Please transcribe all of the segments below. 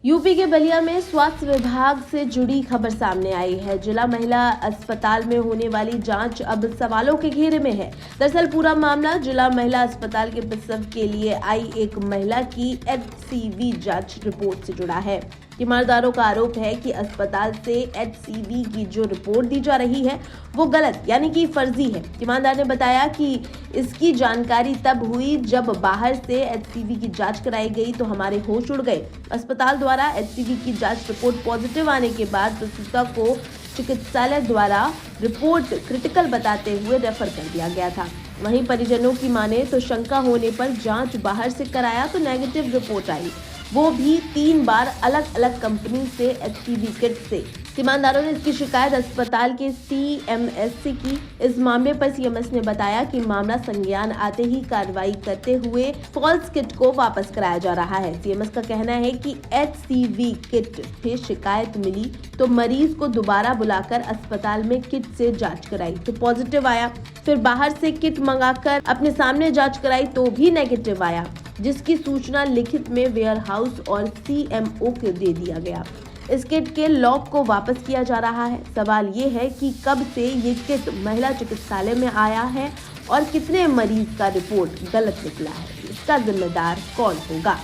UP के बलिया में स्वास्थ्य विभाग से जुड़ी खबर सामने आई है। जिला महिला अस्पताल में होने वाली जांच अब सवालों के घेरे में है। दरअसल पूरा मामला जिला महिला अस्पताल के प्रसव के लिए आई एक महिला की HCV जांच रिपोर्ट से जुड़ा है। तीमारदारों का आरोप है कि अस्पताल से HCV की जो रिपोर्ट दी जा रही है वो गलत यानी कि फर्जी है। तीमारदार ने बताया कि इसकी जानकारी तब हुई जब बाहर से HCV की जांच कराई गई तो हमारे होश उड़ गए। अस्पताल द्वारा HCV की जांच रिपोर्ट पॉजिटिव आने के बाद प्रसूता को चिकित्सालय द्वारा रिपोर्ट क्रिटिकल बताते हुए रेफर कर दिया गया था। वहीं परिजनों की माने तो शंका होने पर जांच बाहर से कराया तो नेगेटिव रिपोर्ट आई, वो भी 3 बार अलग अलग कंपनी से HCV किट से। तीमारदारों ने इसकी शिकायत अस्पताल के CMS से की। इस मामले पर CMS ने बताया कि मामला संज्ञान आते ही कार्रवाई करते हुए फॉल्स किट को वापस कराया जा रहा है। CMS का कहना है कि HCV किट से शिकायत मिली तो मरीज को दोबारा बुलाकर अस्पताल में किट से जांच कराई तो पॉजिटिव आया, फिर बाहर से किट मंगाकर अपने सामने जांच कराई तो भी नेगेटिव आया, जिसकी सूचना लिखित में वेयर हाउस और CMO को दे दिया गया। इस किट के लॉक को वापस किया जा रहा है। सवाल ये है कि कब से ये किट महिला चिकित्सालय में आया है और कितने मरीज का रिपोर्ट गलत निकला है, इसका जिम्मेदार कौन होगा।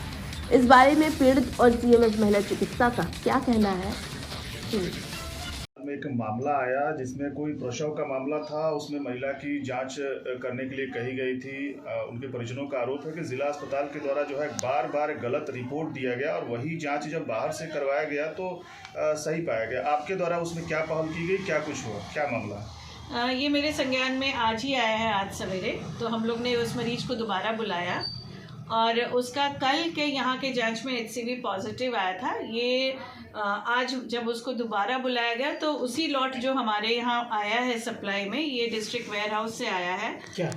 इस बारे में पीड़ित और CMS महिला चिकित्सा का क्या कहना है। में एक मामला आया जिसमें कोई प्रसव का मामला था, उसमें महिला की जांच करने के लिए कही गई थी। उनके परिजनों का आरोप है कि जिला अस्पताल के द्वारा जो है बार बार गलत रिपोर्ट दिया गया और वही जांच जब बाहर से करवाया गया तो सही पाया गया। आपके द्वारा उसमें क्या पहल की गई, क्या कुछ हुआ, क्या मामला? ये मेरे संज्ञान में आज ही आया है, आज सवेरे। तो हम लोग ने उस मरीज को दोबारा बुलाया और उसका कल के यहाँ के जांच में HCV पॉजिटिव आया था। ये आज जब उसको दोबारा बुलाया गया तो उसी लॉट जो हमारे यहाँ आया है सप्लाई में, ये डिस्ट्रिक्ट वेयर हाउस से आया है। क्या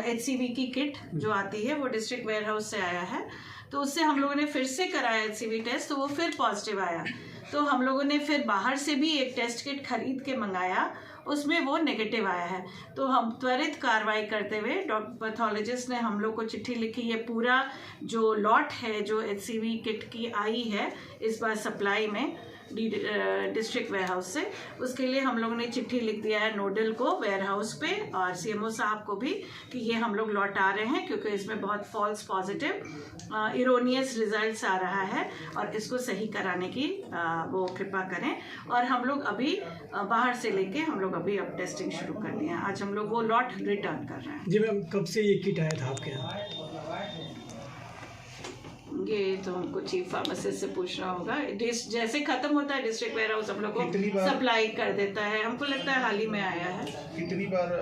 HCV की किट जो आती है वो डिस्ट्रिक्ट वेयर हाउस से आया है। तो उससे हम लोगों ने फिर से कराया HCV टेस्ट तो वो फिर पॉजिटिव आया। तो हम लोगों ने फिर बाहर से भी एक टेस्ट किट खरीद के मंगाया, उसमें वो नेगेटिव आया है। तो हम त्वरित कार्रवाई करते हुए डॉक्टर पैथोलॉजिस्ट ने हम लोग को चिट्ठी लिखी। ये पूरा जो लॉट है जो HCV किट की आई है इस बार सप्लाई में डिस्ट्रिक्ट वेयर हाउस से, उसके लिए हम लोगों ने चिट्ठी लिख दिया है नोडल को वेयर हाउस पे और CMO साहब को भी कि ये हम लोग लौट आ रहे हैं क्योंकि इसमें बहुत फॉल्स पॉजिटिव इरोनियस रिजल्ट्स आ रहा है और इसको सही कराने की वो कृपा करें। और हम लोग अभी बाहर से लेके हम लोग अभी अब टेस्टिंग शुरू कर दिए हैं। आज हम लोग वो लॉट रिटर्न कर रहे हैं। जी मैम, कब से ये किट आया था आपके यहाँ? ये तो हमको चीफ फार्मासिस्ट से पूछना होगा। जैसे खत्म होता है डिस्ट्रिक्ट वेयर हाउस हम लोग को सप्लाई कर देता है। हमको लगता है हाल ही में आया है। कितनी बार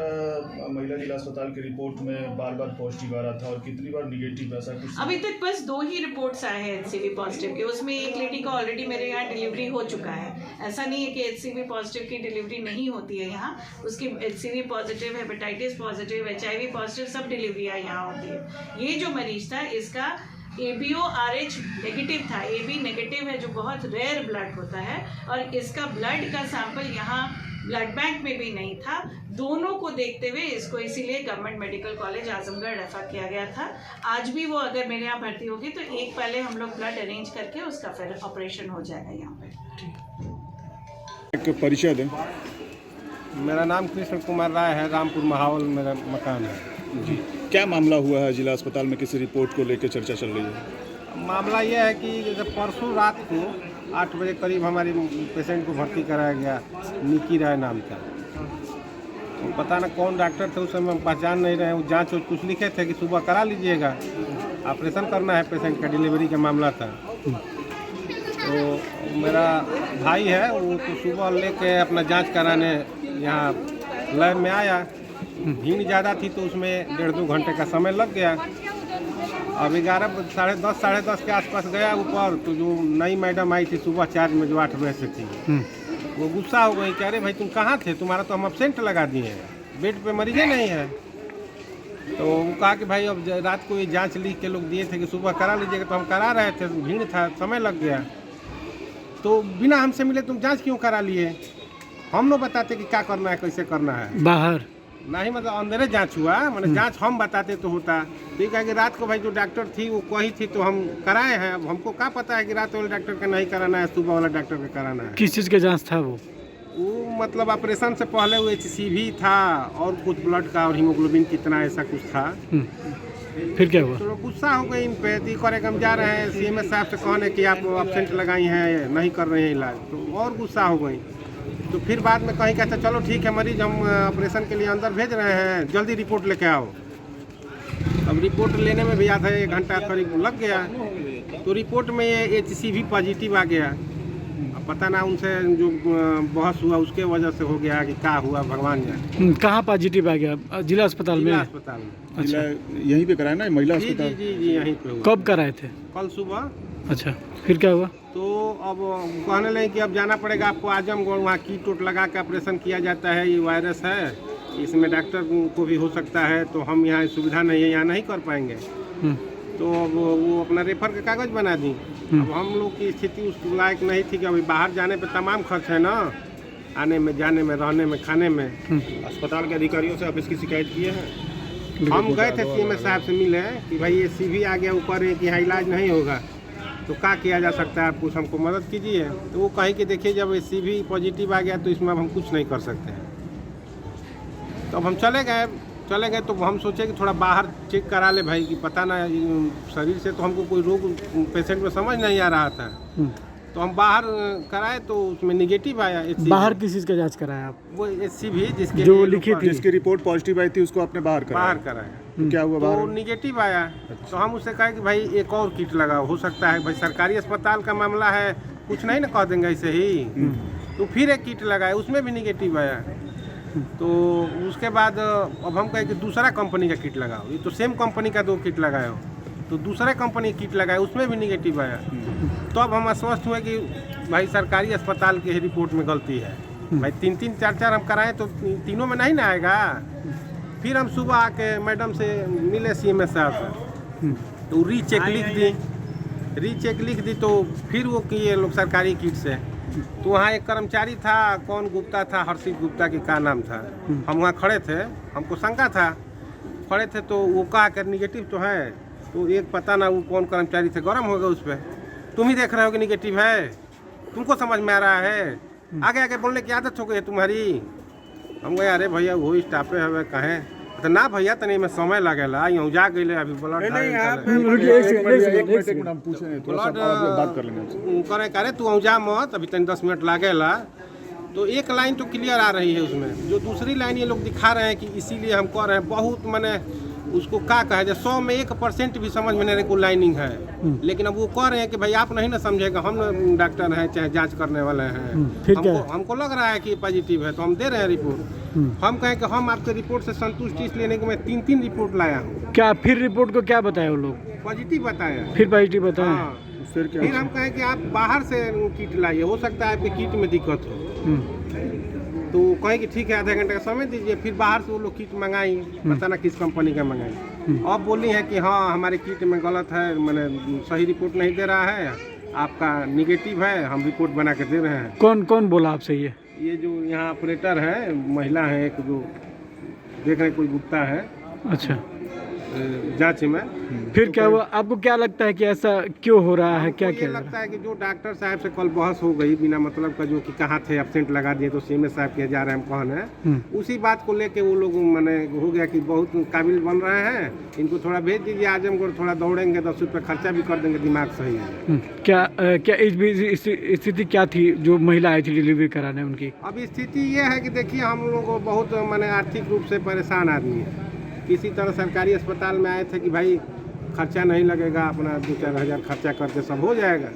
महिला जिला अस्पताल की रिपोर्ट में बार बार पॉजिटिव आ रहा था और कितनी बार निगेटिव, ऐसा कुछ? अभी तक बस 2 ही रिपोर्ट्स आए हैं HCV पॉजिटिव के। उसमें एक लेडी का ऑलरेडी मेरे यहाँ डिलीवरी हो चुका है। ऐसा नहीं है कि HCV पॉजिटिव की डिलीवरी नहीं होती है यहाँ। उसकी HCV positive, hepatitis positive, HIV positive सब डिलीवरियाँ यहाँ होती है। ये जो मरीज था इसका ABO-RH नेगेटिव था। AB नेगेटिव है जो बहुत रेयर ब्लड होता है और इसका ब्लड का सैंपल यहाँ ब्लड बैंक में भी नहीं था। दोनों को देखते हुए इसको इसीलिए government medical college Azamgarh refer किया गया था। आज भी वो अगर मेरे यहाँ भर्ती होगी तो एक पहले हम लोग ब्लड अरेंज करके उसका फिर ऑपरेशन हो जाएगा यहाँ पे। एक परिचय दें। मेरा नाम कृष्ण कुमार राय है, रामपुर महावल मेरा मकान है। जी, क्या मामला हुआ है जिला अस्पताल में, किसी रिपोर्ट को लेकर चर्चा चल रही है? मामला यह है कि जैसे परसों रात को 8 बजे करीब हमारी पेशेंट को भर्ती कराया गया, निकी राय नाम का। तो पता ना कौन डॉक्टर थे, उस समय हम पहचान नहीं रहे। वो जाँच कुछ लिखे थे कि सुबह करा लीजिएगा, ऑपरेशन करना है पेशेंट का, डिलीवरी का मामला था। तो मेरा भाई है वो तो सुबह लेके अपना जाँच कराने यहाँ लैब में आया। भीड़ ज़्यादा थी तो उसमें 1.5-2 घंटे का समय लग गया। अब 11 साढ़े 10 के आसपास गया ऊपर तो जो नई मैडम आई थी सुबह 4 में जो 8 बजे से थी, वो गुस्सा हो गई कि अरे भाई तुम कहाँ थे, तुम्हारा तो हम एब्सेंट लगा दिए हैं, बेड पे मरीजे नहीं है। तो वो कहा कि भाई अब रात को ये जाँच लिख के लोग दिए थे कि सुबह करा लीजिएगा, तो हम करा रहे थे, भीड़ था, समय लग गया। तो बिना हमसे मिले तुम जाँच क्यों करा लिए? हम लोग बताते कि क्या करना है, कैसे करना है। बाहर नहीं मतलब अंदर जांच हुआ, मतलब जांच हम बताते तो होता। ठीक है कि रात को भाई जो डॉक्टर थी वो कही थी तो हम कराए हैं। अब हमको क्या पता है कि रात वाले डॉक्टर का नहीं कराना है, सुबह वाला डॉक्टर का कराना है। किस चीज़ का जांच था वो? मतलब ऑपरेशन से पहले वो HCV था और कुछ ब्लड का और हीमोग्लोबिन कितना ऐसा कुछ था। फिर क्या हुआ? तो गुस्सा हो गई इन पे। करे हम जा रहे हैं CMS साहब से कहने कि आप एब्सेंट लगाई हैं, नहीं कर रहे हैं इलाज, तो और गुस्सा हो गई। तो फिर बाद में कहीं कहते चलो ठीक है मरीज हम ऑपरेशन के लिए अंदर भेज रहे हैं, जल्दी रिपोर्ट लेके आओ। अब रिपोर्ट लेने में भी आधा 1 घंटा करीब लग गया। तो रिपोर्ट में ये HCV पॉजिटिव आ गया। अब पता ना उनसे जो बहस हुआ उसके वजह से हो गया कि क्या हुआ भगवान जाने। कहाँ पॉजिटिव आ गया? जिला अस्पताल में? जिला अस्पताल में। अच्छा, यहीं पे कराया ना महिला जी अस्पताल? जी यहीं पे हुआ। कब कराए थे? कल सुबह। अच्छा, फिर क्या हुआ? तो अब कहने लगे कि अब जाना पड़ेगा आपको आजमगढ़, वहाँ कीट उट लगा के ऑपरेशन किया जाता है, ये वायरस है, इसमें डॉक्टर को भी हो सकता है, तो हम यहाँ सुविधा नहीं है, यहाँ नहीं कर पाएंगे। तो अब वो अपना रेफर का कागज़ बना दी। अब हम लोग की स्थिति उस लायक नहीं थी कि अभी बाहर जाने पे तमाम खर्च है ना, आने में, जाने में, रहने में, खाने में। अस्पताल के अधिकारियों से आप इसकी शिकायत किए हैं? हम गए थे CMS साहब से मिले कि भाई ये CV आ गया ऊपर है कि यहाँ इलाज नहीं होगा, तो क्या किया जा सकता है, आप कुछ हमको मदद कीजिए। तो वो कहीं कि देखिए जब CV पॉजिटिव आ गया तो इसमें अब हम कुछ नहीं कर सकते हैं। तो अब हम चले गए तो हम सोचे कि थोड़ा बाहर चेक करा ले भाई, कि पता ना शरीर से तो हमको कोई रोग पेशेंट में समझ नहीं आ रहा था। तो हम बाहर कराए तो उसमें निगेटिव आया। बाहर किस चीज़ का जांच कराया आप? वो HCV जिसके जो लिखी थी, जिसकी रिपोर्ट पॉजिटिव आई थी उसको आपने बाहर कराया। तो क्या हुआ तो बाहर? निगेटिव आया। तो हम उससे कहे कि भाई एक और किट लगाओ, हो सकता है भाई सरकारी अस्पताल का मामला है, कुछ नहीं ना कह देंगे ऐसे ही। तो फिर एक किट लगाए, उसमें भी निगेटिव आया। तो उसके बाद अब हम कहे कि दूसरा कंपनी का किट लगाओ, ये तो सेम कंपनी का 2 किट लगाए हो। तो दूसरे कंपनी किट लगाए, उसमें भी निगेटिव आया। तो अब हम आश्वस्त हुए कि भाई सरकारी अस्पताल की रिपोर्ट में गलती है। भाई 3-3 4-4 हम कराएं तो तीनों में नहीं ना आएगा। फिर हम सुबह आके मैडम से मिले CMS साहब से, तो रीचेक लिख दी। तो फिर वो किए लोग सरकारी किट से। तो वहाँ एक कर्मचारी था, कौन गुप्ता था, हर्षित गुप्ता की क्या नाम था, हम वहाँ खड़े थे, हमको शंका था, खड़े थे। तो वो कहा कर निगेटिव तो है। तो एक पता ना वो कौन कर्मचारी थे, गरम हो गए उस पर, तुम ही देख रहे हो कि निगेटिव है, तुमको समझ में आ रहा है, आगे आगे बोलने की आदत हो गई है तुम्हारी। हम गए अरे भैया वो स्टाफे है कहें तो ना भैया तनी में समय लगेला, यूँ जा गए अभी ब्लड करे करे तू जा मत, अभी तनी 10 मिनट लागेला। तो एक लाइन तो क्लियर आ रही है उसमें, जो दूसरी लाइन ये लोग दिखा रहे हैं कि इसीलिए हम कह रहे हैं, बहुत मैंने उसको क्या कहे जाए, 100 में 1% भी समझ में नहीं को लाइनिंग है। लेकिन अब वो कह रहे हैं कि भाई आप नहीं ना समझेगा, हम डॉक्टर हैं चाहे जांच करने वाले हैं, हमको लग रहा है कि पॉजिटिव है तो हम दे रहे हैं रिपोर्ट। हम कहें कि हम आपके रिपोर्ट से संतुष्ट इसलिए नहीं कि मैं 3 रिपोर्ट लाया हूँ। क्या फिर रिपोर्ट को क्या बताया वो लोग? पॉजिटिव बताया। फिर पॉजिटिव बताया। हाँ। फिर हम कहें कि आप बाहर से किट लाइए, हो सकता है आपके किट में दिक्कत हो। तो कहें कि ठीक है आधा घंटे का समय दीजिए। फिर बाहर से वो लोग किट मंगाई, पता ना किस कंपनी का मंगाई। अब बोली है कि हाँ हमारे किट में गलत है, मैंने सही रिपोर्ट नहीं दे रहा है, आपका निगेटिव है, हम रिपोर्ट बना के दे रहे हैं। कौन कौन बोला आपसे ये जो यहाँ ऑपरेटर है, महिला है एक, जो देख रहे कोई गुप्ता है। अच्छा, जांच में फिर क्या हुआ? आपको क्या लगता है कि ऐसा क्यों हो रहा है? क्या क्या लगता है कि जो डॉक्टर साहब से कल बहस हो गई बिना मतलब का, जो कि कहाँ थे एब्सेंट लगा दिए तो CMS साहब के जा रहे हैं हम कहने, उसी बात को लेके वो लोग मैंने हो गया कि बहुत काबिल बन रहे हैं, इनको थोड़ा भेज दीजिए आजमगढ़, थोड़ा दौड़ेंगे 10 रुपये खर्चा भी कर देंगे, दिमाग सही है। क्या इस स्थिति क्या थी जो महिला आई थी डिलीवरी कराने उनकी? अब स्थिति ये है कि देखिए हम लोग बहुत मैंने आर्थिक रूप से परेशान आदमी है। किसी तरह सरकारी अस्पताल में आए थे कि भाई खर्चा नहीं लगेगा, अपना 2-4 हज़ार खर्चा करके सब हो जाएगा।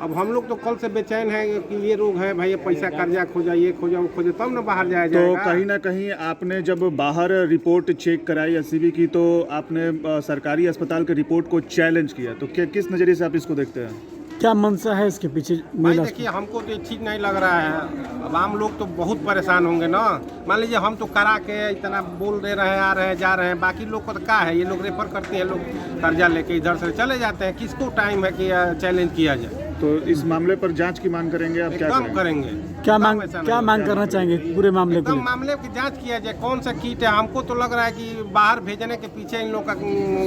अब हम लोग तो कल से बेचैन है कि ये रोग है भाई, पैसा कर्जा खोजा, ये खोजा वो खोजे, तब ना बाहर जाया जाएगा। तो कहीं ना कहीं आपने जब बाहर रिपोर्ट चेक कराई HCV की, तो आपने सरकारी अस्पताल के रिपोर्ट को चैलेंज किया, तो किस नज़रिए से आप इसको देखते हैं? क्या मंशा है इसके पीछे? देखिए हमको तो ठीक नहीं लग रहा है। अब आम लोग तो बहुत परेशान होंगे ना। मान लीजिए हम तो करा के इतना बोल दे रहे हैं, आ रहे हैं जा रहे हैं, बाकी लोग को तो क्या है, ये लोग रेफर करते हैं, लोग कर्जा लेके इधर से चले जाते हैं। किसको टाइम है कि चैलेंज किया जाए? तो इस मामले पर जांच की मांग करेंगे आप? क्या एकदम करेंगे? करेंगे। क्या एकदम मांग ऐसा क्या नहीं। मांग करना चाहेंगे पूरे मामले को एकदम लेकर? मामले की जांच किया जाए, कौन सा किट है। हमको तो लग रहा है कि बाहर भेजने के पीछे इन लोग का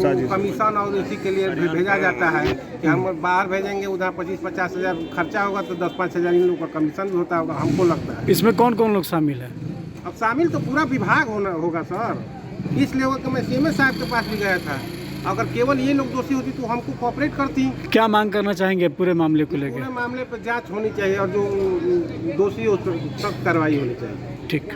साजिश। कमीशन और इसी के लिए भेजा जाता है कि हम बाहर भेजेंगे, उधर 25-50 हज़ार खर्चा होगा तो 10-5 हज़ार इन लोग का कमीशन भी होता होगा, हमको लगता है। इसमें कौन कौन लोग शामिल है? अब शामिल तो पूरा विभाग होगा सर, इसलिए होगा कि मैं सीएम साहब के पास भी गया था। अगर केवल ये लोग दोषी होती तो हमको कोऑपरेट करती। क्या मांग करना चाहेंगे पूरे मामले को लेकर? पूरे मामले पर जांच होनी चाहिए और जो दोषी हो उस पर सख्त कार्रवाई होनी चाहिए। ठीक।